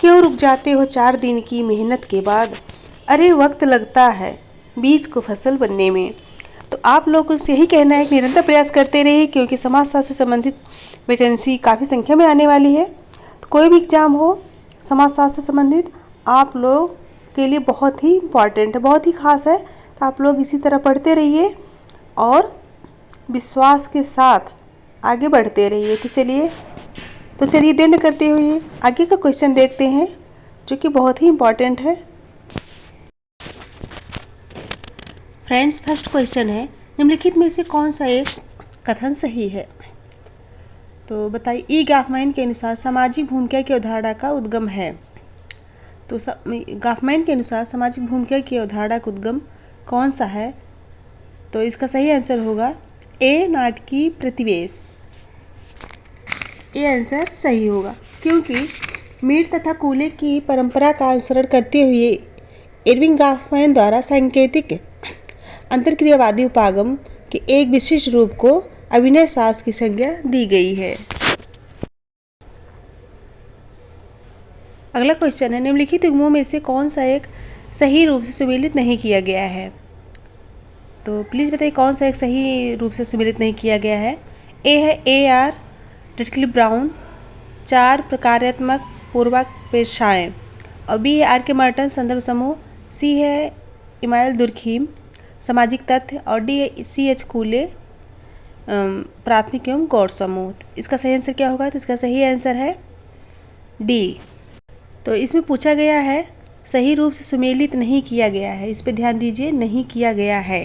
क्यों रुक जाते हो 4 दिन की मेहनत के बाद? अरे वक्त लगता है बीज को फसल बनने में। तो आप लोगों से यही कहना है कि निरंतर प्रयास करते रहिए, क्योंकि समाजशास्त्र से संबंधित वैकेंसी काफ़ी संख्या में आने वाली है। तो कोई भी एग्जाम हो समाजशास्त्र से संबंधित, आप लोग के लिए बहुत ही इम्पॉर्टेंट है, बहुत ही खास है। तो आप लोग इसी तरह पढ़ते रहिए और विश्वास के साथ आगे बढ़ते रहिए। तो चलिए देर न करते हुए आगे का क्वेश्चन देखते हैं, जो कि बहुत ही इम्पॉर्टेंट है। फ्रेंड्स, फर्स्ट क्वेश्चन है, निम्नलिखित में से कौन सा एक कथन सही है? तो बताइए। ई गॉफमाइन के अनुसार सामाजिक भूमिका की अवधारणा का उद्गम है। तो गॉफमाइन के अनुसार सामाजिक भूमिका की अवधारणा का उद्गम कौन सा है? तो इसका सही आंसर होगा ए, नाटकीय प्रतिवेश। ये आंसर सही होगा, क्योंकि मीर तथा कूले की परंपरा का अनुसरण करते हुए इरविंग गॉफमाइन द्वारा सांकेतिक अंतरक्रियावादी उपागम के एक विशिष्ट रूप को अभिनय शास्त्र की संज्ञा दी गई है। अगला क्वेश्चन है, निम्नलिखित युग्मों में से कौन सा एक सही रूप से सुमेलित नहीं किया गया है? तो प्लीज़ बताइए कौन सा एक सही रूप से सुमेलित नहीं किया गया है? ए है ए आर रेडक्लिफ ब्राउन, 4 प्रकार्यात्मक पूर्वापेक्षाएं, और बी है आर के मर्टन संदर्भ समूह, सी है इमाइल दुर्खीम सामाजिक तथ्य, और डी है सी एच कूले प्राथमिक एवं गौड़ समूह। इसका सही आंसर क्या होगा? तो इसका सही आंसर है डी। तो इसमें पूछा गया है सही रूप से सुमेलित नहीं किया गया है, इस पर ध्यान दीजिए, नहीं किया गया है।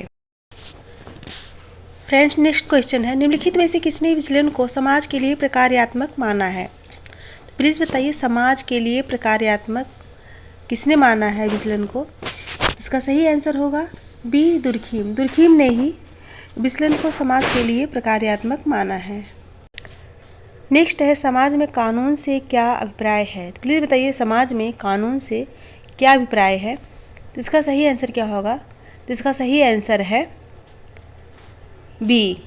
फ्रेंड्स, नेक्स्ट क्वेश्चन है, निम्नलिखित में से किसने विचलन को समाज के लिए प्रकार्यात्मक माना है? तो प्लीज़ बताइए समाज के लिए प्रकार्यात्मक किसने माना है विचलन को? इसका सही आंसर होगा बी, दुर्खीम। दुर्खीम ने ही विचलन को समाज के लिए प्रकार्यात्मक माना है। नेक्स्ट है, समाज में कानून से क्या अभिप्राय है? तो प्लीज़ बताइए समाज में कानून से क्या अभिप्राय है? तो इसका सही आंसर क्या होगा? तो इसका सही आंसर है बी।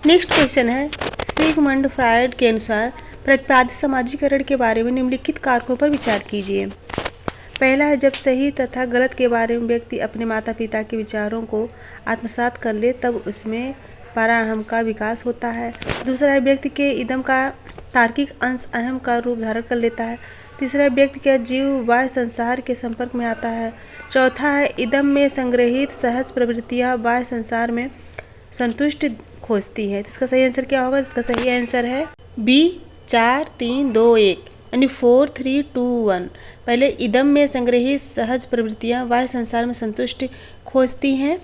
नेक्स्ट क्वेश्चन है, सिगमंड फ्रायड के अनुसार प्रतिपादित समाजीकरण के बारे में निम्नलिखित कारकों पर विचार कीजिए। पहला है, जब सही तथा गलत के बारे में व्यक्ति अपने माता पिता के विचारों को आत्मसात कर ले तब उसमें पराहम का विकास होता है। दूसरा है, व्यक्ति के इदम का तार्किक अंश अहम का रूप धारण कर लेता है। तीसरा है, व्यक्ति का जीव बाह्य संसार के संपर्क में आता है। चौथा है, इदम में संग्रहित सहज प्रवृत्तियां बाह्य संसार में संतुष्टि खोजती है। इसका सही आंसर क्या होगा? इसका सही आंसर है बी, 4 3 2 1, यानी 4 3 2 1। पहले इदम में संग्रहित सहज प्रवृत्तियां बाह्य संसार में संतुष्टि खोजती हैं,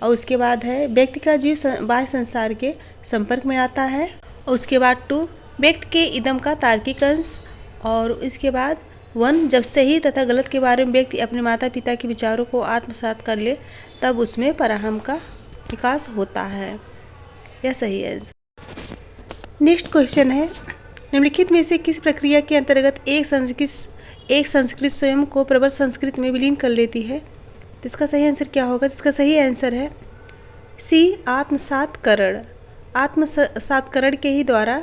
और उसके बाद है व्यक्ति का जीव बाह्य संसार के संपर्क में आता है, और उसके बाद 2 व्यक्ति के इदम का तार्किक अंश, और इसके बाद 1 जब सही तथा गलत के बारे में व्यक्ति अपने माता पिता के विचारों को आत्मसात कर ले तब उसमें पराहम का विकास होता है। यह सही है। नेक्स्ट क्वेश्चन है, निम्नलिखित में से किस प्रक्रिया के अंतर्गत एक संस्कृत स्वयं को प्रबल संस्कृत में विलीन कर लेती है? तो इसका सही आंसर क्या होगा? इसका सही आंसर है सी, आत्मसातकरण। आत्मसातकरण के ही द्वारा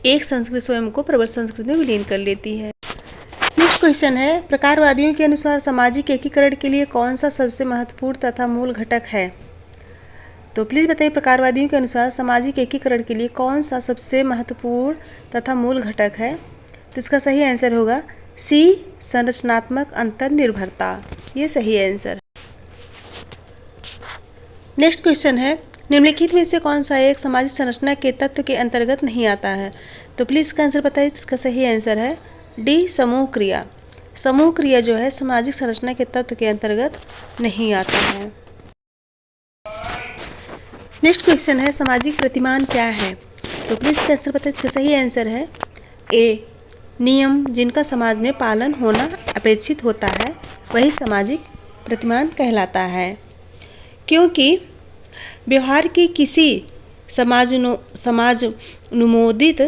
एक संस्कृत स्वयं को प्रबल संस्कृत में विलीन कर लेती है। नेक्स्ट क्वेश्चन है, प्रकारवादियों के अनुसार सामाजिक एकीकरण के लिए कौन सा सबसे महत्वपूर्ण तथा मूल घटक है? तो प्लीज़ बताइए प्रकारवादियों के अनुसार सामाजिक एकीकरण के लिए कौन सा सबसे महत्वपूर्ण तथा मूल घटक है? तो इसका सही आंसर होगा सी, संरचनात्मक अंतर्निर्भरता। ये सही आंसर है। नेक्स्ट क्वेश्चन है, निम्नलिखित में से कौन सा एक सामाजिक संरचना के तत्व के अंतर्गत नहीं आता है? तो प्लीज़ इसका आंसर बताइए। इसका सही आंसर है डी, समूह क्रिया। समूह क्रिया जो है सामाजिक संरचना के तत्व के अंतर्गत नहीं आता है। नेक्स्ट क्वेश्चन है, सामाजिक प्रतिमान क्या है? तो प्लीज़ इसका आंसर बताइए। इसका सही आंसर है ए, नियम जिनका समाज में पालन होना अपेक्षित होता है वही सामाजिक प्रतिमान कहलाता है। क्योंकि व्यवहार की किसी समाज अनुमोदित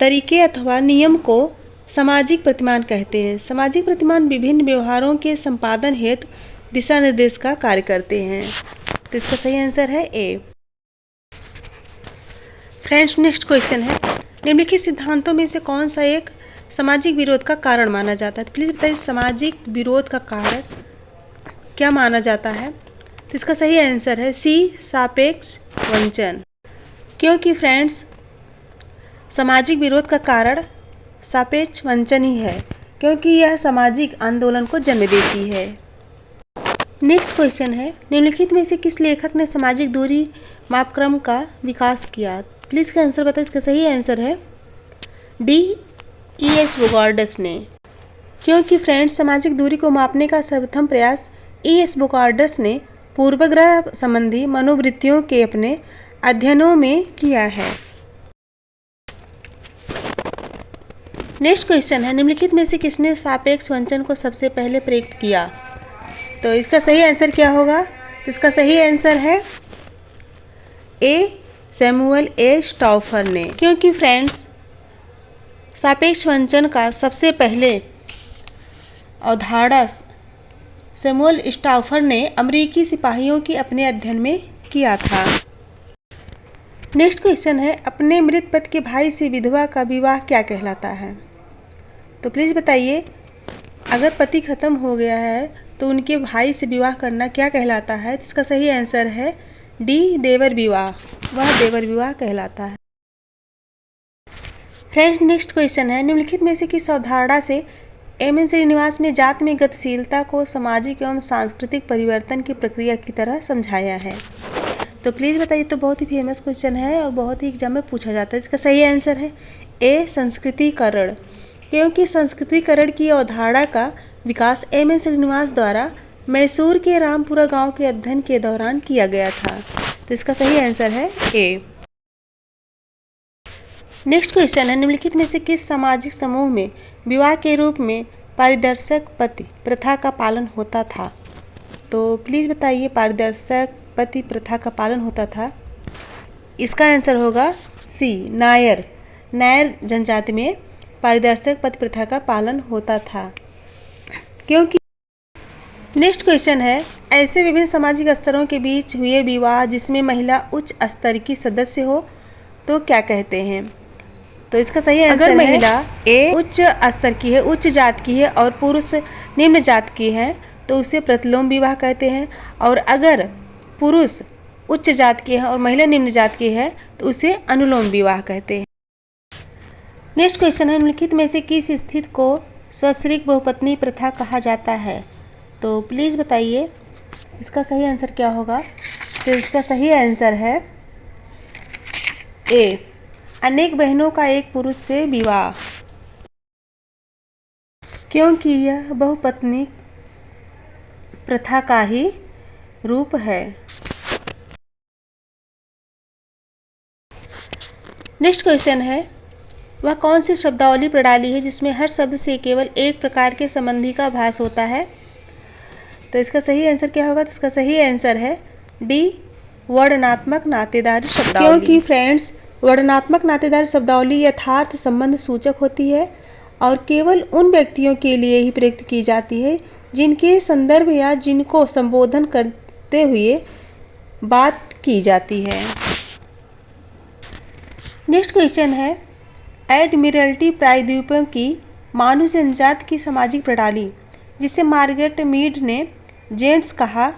तरीके अथवा नियम को सामाजिक प्रतिमान कहते हैं। सामाजिक प्रतिमान विभिन्न व्यवहारों के संपादन हेतु दिशा निर्देश का कार्य करते हैं। तो इसका सही आंसर है ए। फ्रेंड्स, नेक्स्ट क्वेश्चन है, निम्नलिखित सिद्धांतों में से कौन सा एक सामाजिक विरोध का कारण माना जाता है? तो प्लीज़ बताइए सामाजिक विरोध का कारण क्या माना जाता है? तो इसका सही आंसर है सी, सापेक्ष वंचन। क्योंकि फ्रेंड्स सामाजिक विरोध का कारण सापेक्ष वंचन ही है, क्योंकि यह सामाजिक आंदोलन को जन्म देती है। नेक्स्ट क्वेश्चन है, निम्नलिखित में से किस लेखक ने सामाजिक दूरी मापक्रम का विकास किया? प्लीज़ का आंसर बताइए। इसका सही आंसर है डी, E.S. बोगार्डस ने। क्योंकि फ्रेंड्स सामाजिक दूरी को मापने का सर्वप्रथम प्रयास E.S. बोगार्डस ने पूर्वग्रह संबंधी मनोवृत्तियों के अपने अध्ययनों में किया है। नेक्स्ट क्वेश्चन है, निम्नलिखित में से किसने सापेक्ष वंचन को सबसे पहले प्रयुक्त किया? तो इसका सही आंसर क्या होगा? इसका सही आंसर है ए, सैमुअल ए स्टाउफर ने। क्योंकि फ्रेंड्स सापेक्ष वंचन का सबसे पहले अवधारणा सैमुअल स्टाउफर ने अमेरिकी सिपाहियों के अपने अध्ययन में किया था। नेक्स्ट क्वेश्चन है, अपने मृत पति के भाई से विधवा का विवाह क्या कहलाता है? तो प्लीज़ बताइए, अगर पति खत्म हो गया है तो उनके भाई से विवाह करना क्या कहलाता है? तो इसका सही आंसर है डी, देवर विवाह। वह देवर विवाह कहलाता है। फ्रेंड्स नेक्स्ट क्वेश्चन है, निम्नलिखित में से किस अवधारणा से एम.एन. श्रीनिवास ने जात में गतिशीलता को सामाजिक एवं सांस्कृतिक परिवर्तन की प्रक्रिया की तरह समझाया है? तो प्लीज़ बताइए। तो बहुत ही फेमस क्वेश्चन है और बहुत ही एग्जाम में पूछा जाता है। इसका सही आंसर है ए, संस्कृतिकरण। क्योंकि संस्कृतिकरण की अवधारणा का विकास एम.एन. श्रीनिवास द्वारा मैसूर के रामपुरा गांव के अध्ययन के दौरान किया गया था। तो इसका सही आंसर है ए। नेक्स्ट क्वेश्चन है, निम्नलिखित में से किस सामाजिक समूह में विवाह के रूप में पारिदर्शक पति प्रथा का पालन होता था? तो प्लीज़ बताइए, पारिदर्शक पति प्रथा का पालन होता था। इसका आंसर होगा सी, नायर। नायर जनजाति में पारिदर्शक पति प्रथा का पालन होता था। क्योंकि नेक्स्ट क्वेश्चन है, ऐसे विभिन्न सामाजिक स्तरों के बीच हुए विवाह जिसमें महिला उच्च स्तर की सदस्य हो तो क्या कहते हैं? तो इसका सही आंसर है, अगर महिला ए उच्च स्तर की है, उच्च जात की है और पुरुष निम्न जात की है तो उसे प्रतिलोम विवाह कहते हैं, और अगर पुरुष उच्च जात की है और महिला निम्न जात की है तो उसे अनुलोम विवाह कहते हैं। नेक्स्ट क्वेश्चन है, निम्नलिखित में से किस स्थिति को सश्रयिक बहुपत्नी प्रथा कहा जाता है? तो प्लीज़ बताइए, इसका सही आंसर क्या होगा? तो इसका सही आंसर है ए, अनेक बहनों का एक पुरुष से विवाह। क्योंकि यह बहुपत्नी प्रथा का ही रूप है। नेक्स्ट क्वेश्चन है, वह कौन सी शब्दावली प्रणाली है जिसमें हर शब्द से केवल एक प्रकार के संबंधी का आभास होता है? तो इसका सही आंसर क्या होगा? तो इसका सही आंसर है डी, वर्णनात्मक नातेदार शब्दावली। क्योंकि फ्रेंड्स वर्णनात्मक नातेदार शब्दावली यथार्थ संबंध सूचक होती है और केवल उन व्यक्तियों के लिए ही प्रयुक्त की जाती है जिनके संदर्भ या जिनको संबोधन करते हुए बात की जाती है। नेक्स्ट क्वेश्चन है, एडमिरल्टी प्रायद्वीपों की मानव जनजाति की सामाजिक प्रणाली जिसे मार्गरेट मीड ने जेंट्स कहा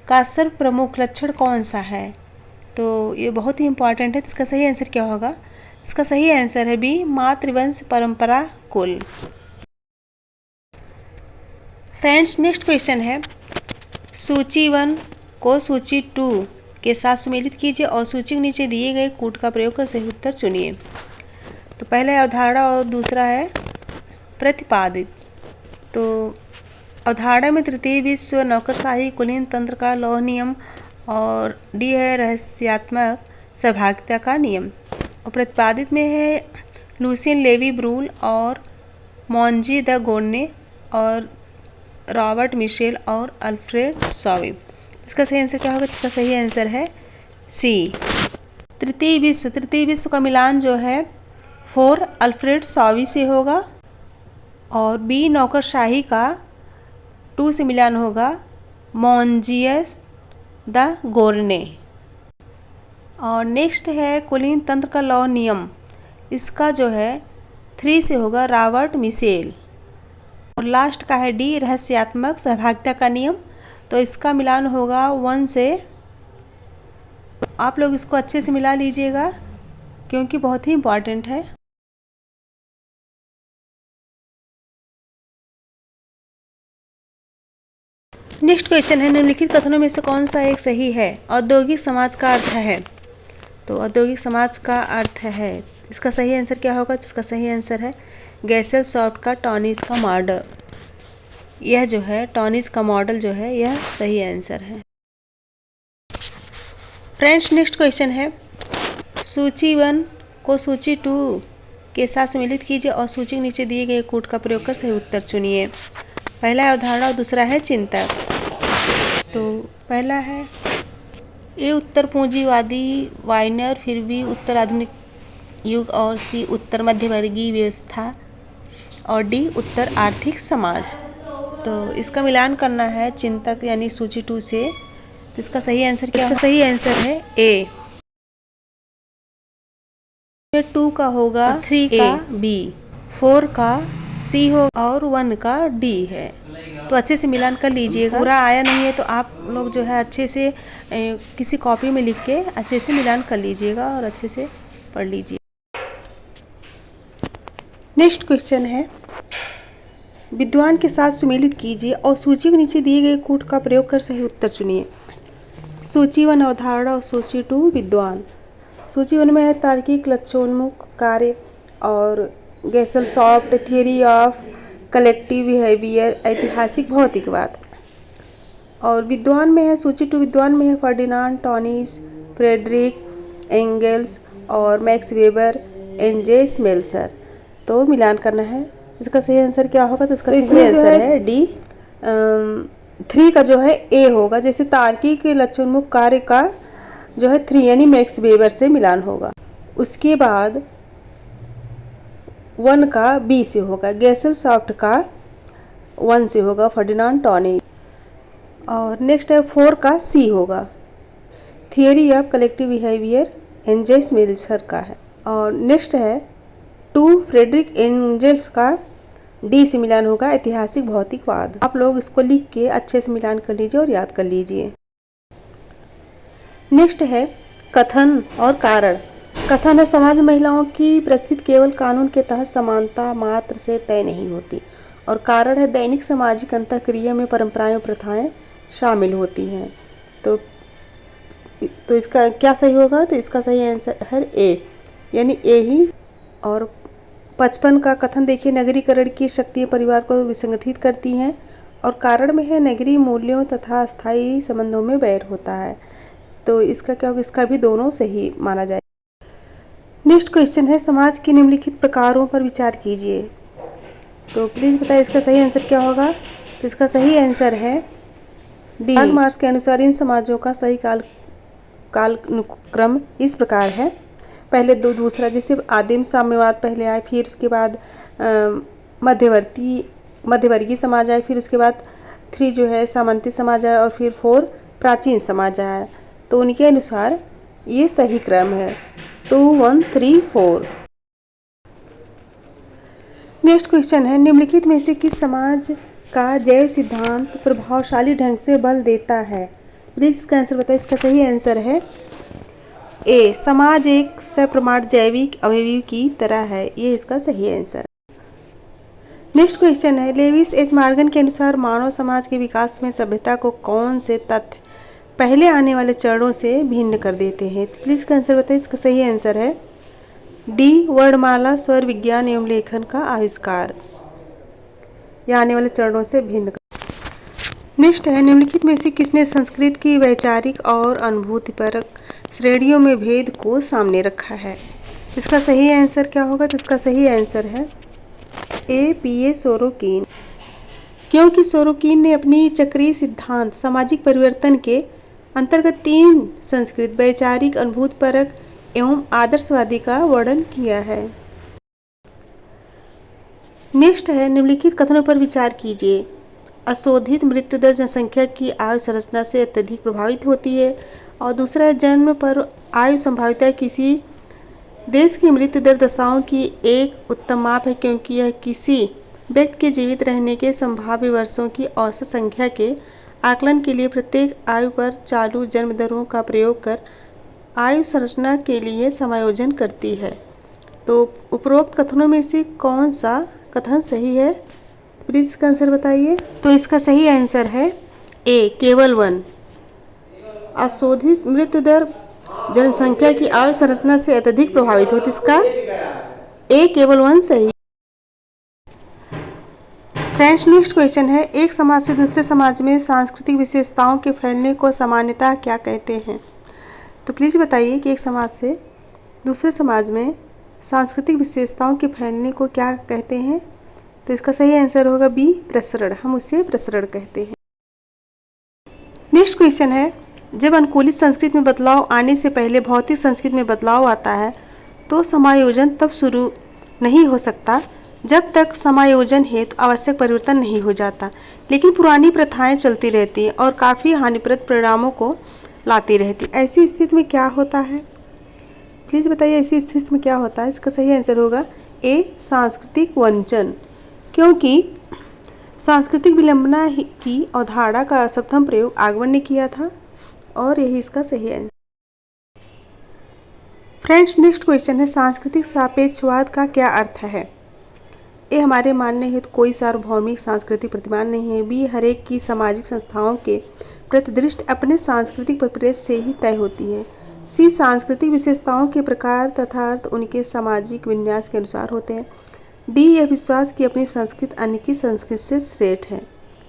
का सर्व प्रमुख लक्षण कौन सा है? तो ये बहुत ही इंपॉर्टेंट है। इसका सही आंसर क्या होगा? इसका सही आंसर है बी, मातृवंश परंपरा कुल। फ्रेंड्स नेक्स्ट क्वेश्चन है, सूची 1 को सूची 2 के साथ सुमेलित कीजिए और सूची के नीचे दिए गए कूट का प्रयोग कर सही उत्तर चुनिए। तो पहला है अवधारणा और दूसरा है प्रतिपादित। तो अवधारणा में तृतीय विश्व, नौकरशाही, कुलीन तंत्र का लौह नियम और डी है रहस्यात्मक सहभागिता का नियम। और प्रतिपादित में है लुसियन लेवी ब्रूल और मॉन्जी द गोडने और रॉबर्ट मिशेल और अल्फ्रेड सॉवी। इसका सही आंसर क्या होगा? इसका सही आंसर है सी, तृतीय विश्व का मिलान जो है 4 अल्फ्रेड सॉवी से होगा और बी, नौकरशाही का 2 से मिलान होगा मॉन्जियस द गोरने। और नेक्स्ट है कुलीन तंत्र का लौह नियम। इसका जो है 3 से होगा रॉबर्ट मिशेल। और लास्ट का है डी, रहस्यात्मक सहभागिता का नियम। तो इसका मिलान होगा 1 से। आप लोग इसको अच्छे से मिला लीजिएगा क्योंकि बहुत ही इम्पॉर्टेंट है। नेक्स्ट क्वेश्चन है, निम्नलिखित कथनों में से कौन सा एक सही है? औद्योगिक समाज का अर्थ है। तो औद्योगिक समाज का अर्थ है, इसका सही आंसर क्या होगा? इसका सही आंसर है गैसल सॉफ्ट का टॉनिस का मॉडल। यह जो है टॉनिस का मॉडल जो है यह सही आंसर है। फ्रेंड्स, नेक्स्ट क्वेश्चन है, सूची 1 को सूची 2 के साथ सम्मिलित कीजिए और सूची के नीचे दिए गए कोड का प्रयोग कर सही उत्तर चुनिए। पहला है अवधारणा और दूसरा है चिंतक। तो पहला है ए उत्तर पूंजीवादी वाइनर, फिर बी उत्तर आधुनिक युग और सी उत्तर मध्यवर्गीय व्यवस्था और डी उत्तर आर्थिक समाज। तो इसका मिलान करना है चिंतक यानी सूची 2 से। तो इसका सही आंसर क्या? इसका सही आंसर है ए। 2 का होगा 3 का बी, 4 का सी हो और 1 का डी है। तो अच्छे से मिलान कर लीजिएगा। पूरा आया नहीं है तो आप लोग जो है अच्छे से किसी कॉपी में लिख के अच्छे से मिलान कर लीजिएगा और अच्छे से पढ़ लीजिए। नेक्स्ट क्वेश्चन है, विद्वान के साथ सुमेलित कीजिए और सूची के नीचे दिए गए कोड का प्रयोग कर सही उत्तर चुनिए। सूची 1 अवधारणा और सूची 2 विद्वान। सूची 1 में है तार्किक लक्ष्योन्मुख कार्य और गैसल सॉफ्ट थियरी ऑफ कलेक्टिव बिहेवियर ऐतिहासिक भौतिकवाद। और विद्वान में है सूची 2 विद्वान में है फर्डिनांड टॉनिस, फ्रेडरिक एंगल्स और मैक्स वेबर, एनजे स्मेल्सर। तो मिलान करना है। इसका सही आंसर क्या होगा? तो इसका सही आंसर है डी, 3 का जो है ए होगा। जैसे तार्किक लक्ष्योन्मुख कार्य का जो है 3 यानी मैक्स वेबर से मिलान होगा। उसके बाद 1 का बी से होगा, गैसल सॉफ्ट का 1 से होगा फर्डिनांड टॉनिस। और नेक्स्ट है 4 का सी होगा, theory of collective behaviour NJ स्मेल्सर का है। और नेक्स्ट है 2 फ्रेडरिक एंजल्स का डी से मिलान होगा ऐतिहासिक भौतिकवाद। आप लोग इसको लिख के अच्छे से मिलान कर लीजिए और याद कर लीजिए। नेक्स्ट है कथन और कारण। कथन है, समाज में महिलाओं की प्रस्थिति केवल कानून के तहत समानता मात्र से तय नहीं होती। और कारण है, दैनिक सामाजिक अंतःक्रिया में परंपराएं और प्रथाएं शामिल होती हैं। तो इसका क्या सही होगा? तो इसका सही आंसर है ए, यानी ए ही। और 55 का कथन देखिए, नगरीकरण की शक्तियां परिवार को विसंगठित करती हैं। और कारण में है, नगरीय मूल्यों तथा स्थायी संबंधों में बैर होता है। तो इसका क्या होगा? इसका भी दोनों सही माना जाए। नेक्स्ट क्वेश्चन है, समाज के निम्नलिखित प्रकारों पर विचार कीजिए। तो प्लीज बताइए इसका सही आंसर क्या होगा? तो इसका सही आंसर है डी। कार्ल मार्क्स के अनुसार इन समाजों का सही कालक्रम इस प्रकार है। पहले दूसरा, जैसे आदिम साम्यवाद पहले आए, फिर उसके बाद मध्यवर्गीय समाज आए, फिर उसके बाद 3 जो है सामंती समाज आया और फिर 4 प्राचीन समाज आया। तो उनके अनुसार ये सही क्रम है 2 1 3 4। नेक्स्ट क्वेश्चन है, निम्नलिखित में से किस समाज का जैव सिद्धांत प्रभावशाली ढंग से बल देता है? प्लीज इसका आंसर बताइए। इसका सही आंसर है ए, समाज एक सप्रमाण जैविक अवयवी की तरह है। ये इसका सही आंसर है। नेक्स्ट क्वेश्चन है, लेविस एच मॉर्गन के अनुसार मानव समाज के विकास में सभ्यता को कौन से तथ्य पहले आने वाले चरणों से भिन्न कर देते हैं? प्लीज इसका आंसर बताइए। इसका सही आंसर है डी, वर्णमाला स्वर विज्ञान एवं लेखन का आविष्कार। यह आने वाले चरणों से भिन्न कर। नेक्स्ट है, निम्नलिखित में से किसने संस्कृत की वैचारिक और अनुभूतिपरक श्रेणियों में भेद को सामने रखा है? इसका सही आंसर क्या होगा? तो इसका सही आंसर है ए, पीए सोरोकिन। क्योंकि सोरोकिन ने अपनी चक्रीय सिद्धांत सामाजिक परिवर्तन के अंतर्गत 3 संस्कृत वैचारिक, अनुभूतिपरक एवं आदर्शवादी का वर्णन किया है। नेक्स्ट है, निम्नलिखित कथनों पर विचार कीजिए। अशोधित मृत्यु दर जनसंख्या की आयु संरचना से अत्यधिक प्रभावित होती है। और दूसरा है, जन्म पर आयु संभाव्यता किसी देश की मृत्यु दर दशाओं की एक उत्तम माप है, क्योंकि यह किसी व्यक्ति के जीवित रहने के संभाव्य वर्षों की औसत संख्या के आकलन के लिए प्रत्येक आयु पर चालू जन्म दरों का प्रयोग कर आयु संरचना के लिए समायोजन करती है। तो उपरोक्त कथनों में से कौन सा कथन सही है? प्लीज इसका आंसर बताइए। तो इसका सही आंसर है ए, केवल 1। अशोधित मृत्यु दर जनसंख्या की आयु संरचना से अत्यधिक प्रभावित होती। इसका ए, केवल 1 सही। फ्रेंड्स, नेक्स्ट क्वेश्चन है, एक समाज से दूसरे समाज में सांस्कृतिक विशेषताओं के फैलने को सामान्यतः क्या कहते हैं? तो प्लीज बताइए कि एक समाज से दूसरे समाज में सांस्कृतिक विशेषताओं के फैलने को क्या कहते हैं? तो इसका सही आंसर होगा बी, प्रसरण। हम उसे प्रसरण कहते हैं। नेक्स्ट क्वेश्चन है, जब अनुकूलित संस्कृति में बदलाव आने से पहले भौतिक संस्कृति में बदलाव आता है तो समायोजन तब शुरू नहीं हो सकता जब तक समायोजन हेतु आवश्यक परिवर्तन नहीं हो जाता, लेकिन पुरानी प्रथाएं चलती रहती हैं और काफ़ी हानिप्रद परिणामों को लाती रहती। ऐसी स्थिति में क्या होता है? प्लीज़ बताइए, ऐसी स्थिति में क्या होता है? इसका सही आंसर होगा ए, सांस्कृतिक वंचन, क्योंकि सांस्कृतिक विलंबना की अवधारणा का सर्वप्रथम प्रयोग आगमन ने किया था और यही इसका सही आंसर। फ्रेंड्स, नेक्स्ट क्वेश्चन है, सांस्कृतिक सापेक्षवाद का क्या अर्थ है? ए, हमारे मानने हेतु कोई सार्वभौमिक सांस्कृतिक प्रतिमान नहीं है। बी, हरेक की सामाजिक संस्थाओं के प्रति दृष्टि अपने सांस्कृतिक परिप्रेक्ष्य से ही तय होती है। सी, सांस्कृतिक विशेषताओं के प्रकार तथा अर्थ उनके सामाजिक विन्यास के अनुसार होते हैं। डी, यह विश्वास कि अपनी संस्कृति अन्य की संस्कृति से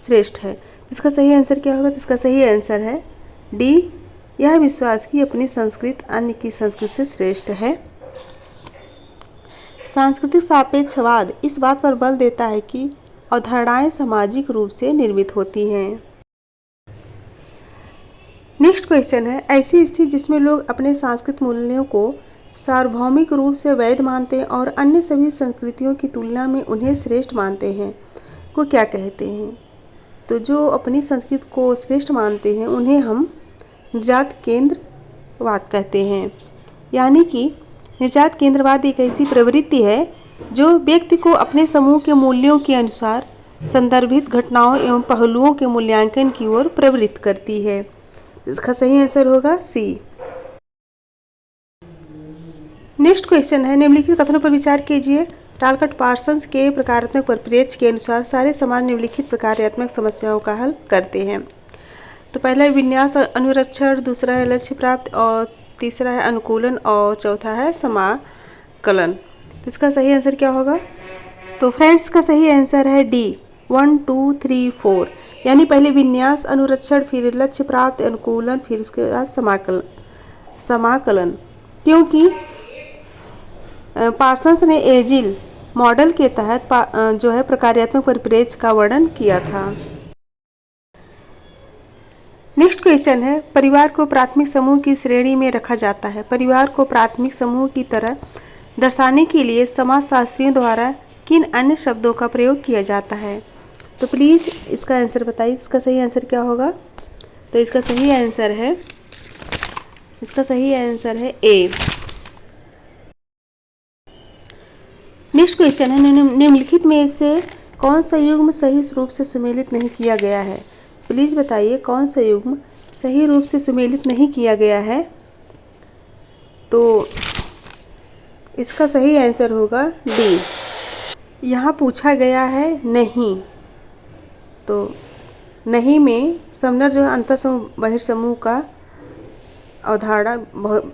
श्रेष्ठ है। इसका सही आंसर क्या होगा? तो इसका सही आंसर है डी, यह विश्वास कि अपनी संस्कृति अन्य की संस्कृति से श्रेष्ठ है। सांस्कृतिक सापेक्षवाद इस बात पर बल देता है कि अवधारणाएं सामाजिक रूप से निर्मित होती हैं। नेक्स्ट क्वेश्चन है, ऐसी स्थिति जिसमें लोग अपने सांस्कृतिक मूल्यों को सार्वभौमिक रूप से वैध मानते हैं और अन्य सभी संस्कृतियों की तुलना में उन्हें श्रेष्ठ मानते हैं, को क्या कहते हैं? तो जो अपनी संस्कृति को श्रेष्ठ मानते हैं उन्हें हम निजात केंद्रवाद कहते हैं। यानी कि निजात केंद्रवाद एक ऐसी प्रवृत्ति है जो व्यक्ति को अपने समूह के मूल्यों के अनुसार संदर्भित घटनाओं एवं पहलुओं के मूल्यांकन की ओर प्रवृत्त करती है। इसका सही आंसर होगा सी। नेक्स्ट क्वेश्चन है, निम्नलिखित कथनों पर विचार कीजिए। टालकट पार्सन्स के प्रकारात्मक परिप्रेक्ष्य के अनुसार सारे समाज निम्नलिखित प्रकार्यात्मक समस्याओं का हल करते हैं। तो पहला है विन्यास और अनुरक्षण, दूसरा है लक्ष्य प्राप्ति और तीसरा है अनुकूलन और चौथा है समाकलन। इसका सही आंसर क्या होगा? तो फ्रेंड्स, का सही आंसर है डी, 1 2 3 4, यानी पहले विन्यास, अनुरक्षण, फिर लक्ष्य प्राप्ति, अनुकूलन, फिर उसके बाद समाकलन। क्योंकि पार्सन्स ने एजिल मॉडल के तहत जो है प्रकार्यात्मक परिप्रेक्ष्य का वर्णन किया था। नेक्स्ट क्वेश्चन है, परिवार को प्राथमिक समूह की श्रेणी में रखा जाता है। परिवार को प्राथमिक समूह की तरह दर्शाने के लिए समाजशास्त्रियों द्वारा किन अन्य शब्दों का प्रयोग किया जाता है? तो प्लीज इसका आंसर बताइए। इसका सही आंसर क्या होगा? तो इसका सही आंसर है ए। नेक्स्ट क्वेश्चन है, निम्नलिखित में से कौन सा युग्म सही रूप से सुमेलित नहीं किया गया है? प्लीज बताइए कौन सा युग्म सही रूप से सुमेलित नहीं किया गया है? तो इसका सही आंसर होगा डी। यहाँ पूछा गया है नहीं, तो नहीं में समनर जो है अंतःसमूह बहिर्समूह का अवधारणा,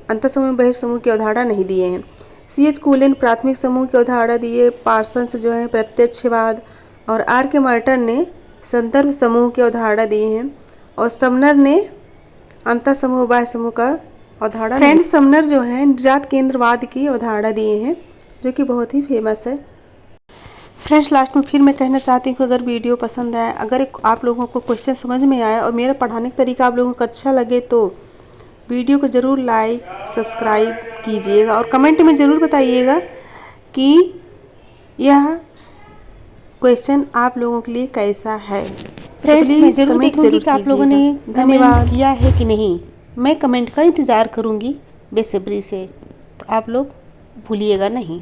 अंतःसमूह बहिर्समूह की अवधारणा नहीं दिए हैं। CH कूलेन प्राथमिक समूह की अवधारणा दिए, पार्सन्स जो है प्रत्यक्षवाद और आर के मार्टन ने संदर्भ समूह की अवधारणा दी है और समनर ने अंतर समूह बाह्य समूह का अवधारणा। फ्रेंड, समनर जो है निजात केंद्रवाद की अवधारणा दिए हैं जो कि बहुत ही फेमस है। फ्रेंड्स, लास्ट में फिर मैं कहना चाहती हूँ कि अगर वीडियो पसंद आए, अगर आप लोगों को क्वेश्चन समझ में आए और मेरा पढ़ाने का तरीका आप लोगों को अच्छा लगे तो वीडियो को ज़रूर लाइक सब्सक्राइब कीजिएगा और कमेंट में ज़रूर बताइएगा कि यह क्वेश्चन आप लोगों के लिए कैसा है। फ्रेंड्स, मैं ज़रूर देखूंगी कि आप लोगों ने धन्यवाद किया है कि नहीं। मैं कमेंट का इंतज़ार करूंगी बेसब्री से। तो आप लोग भूलिएगा नहीं।